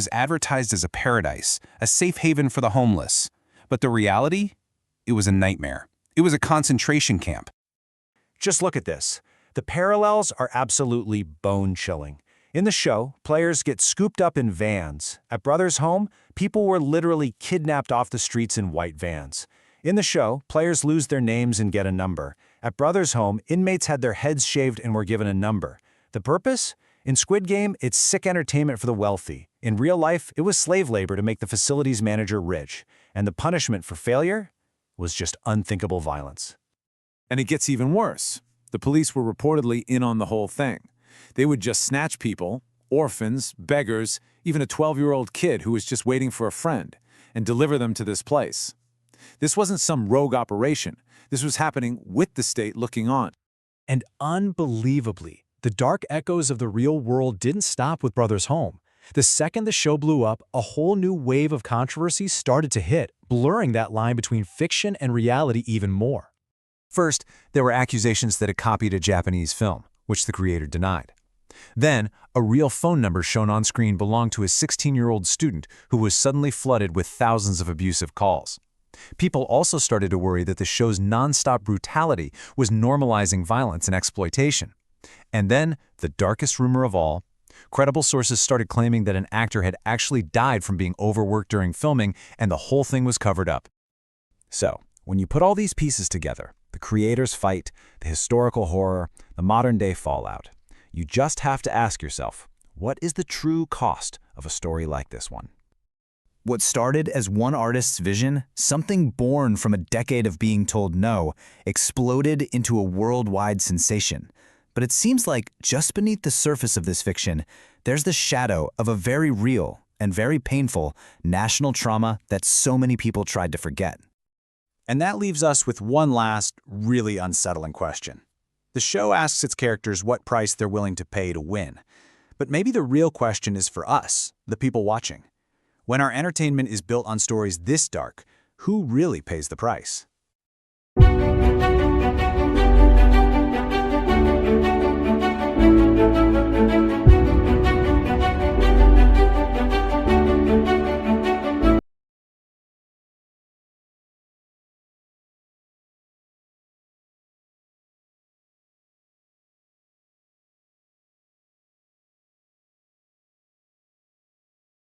was advertised as a paradise, a safe haven for the homeless. But the reality? It was a nightmare. It was a concentration camp. Just look at this. The parallels are absolutely bone-chilling. In the show, players get scooped up in vans. At Brothers' home, people were literally kidnapped off the streets in white vans. In the show, players lose their names and get a number. At Brothers' home, inmates had their heads shaved and were given a number. The purpose? In Squid Game, it's sick entertainment for the wealthy. In real life, it was slave labor to make the facility's manager rich. And the punishment for failure was just unthinkable violence. And it gets even worse. The police were reportedly in on the whole thing. They would just snatch people, orphans, beggars, even a 12-year-old kid who was just waiting for a friend, and deliver them to this place. This wasn't some rogue operation. This was happening with the state looking on. And unbelievably, the dark echoes of the real world didn't stop with Brothers' home. The second the show blew up, a whole new wave of controversy started to hit, blurring that line between fiction and reality even more. First, there were accusations that it copied a Japanese film, which the creator denied. Then, a real phone number shown on screen belonged to a 16-year-old student who was suddenly flooded with thousands of abusive calls. People also started to worry that the show's nonstop brutality was normalizing violence and exploitation. And then, the darkest rumor of all, credible sources started claiming that an actor had actually died from being overworked during filming and the whole thing was covered up. So, when you put all these pieces together, the creator's fight, the historical horror, the modern-day fallout, you just have to ask yourself, what is the true cost of a story like this one? What started as one artist's vision, something born from a decade of being told no, exploded into a worldwide sensation. But it seems like just beneath the surface of this fiction, there's the shadow of a very real and very painful national trauma that so many people tried to forget. And that leaves us with one last, really unsettling question. The show asks its characters what price they're willing to pay to win. But maybe the real question is for us, the people watching. When our entertainment is built on stories this dark, who really pays the price?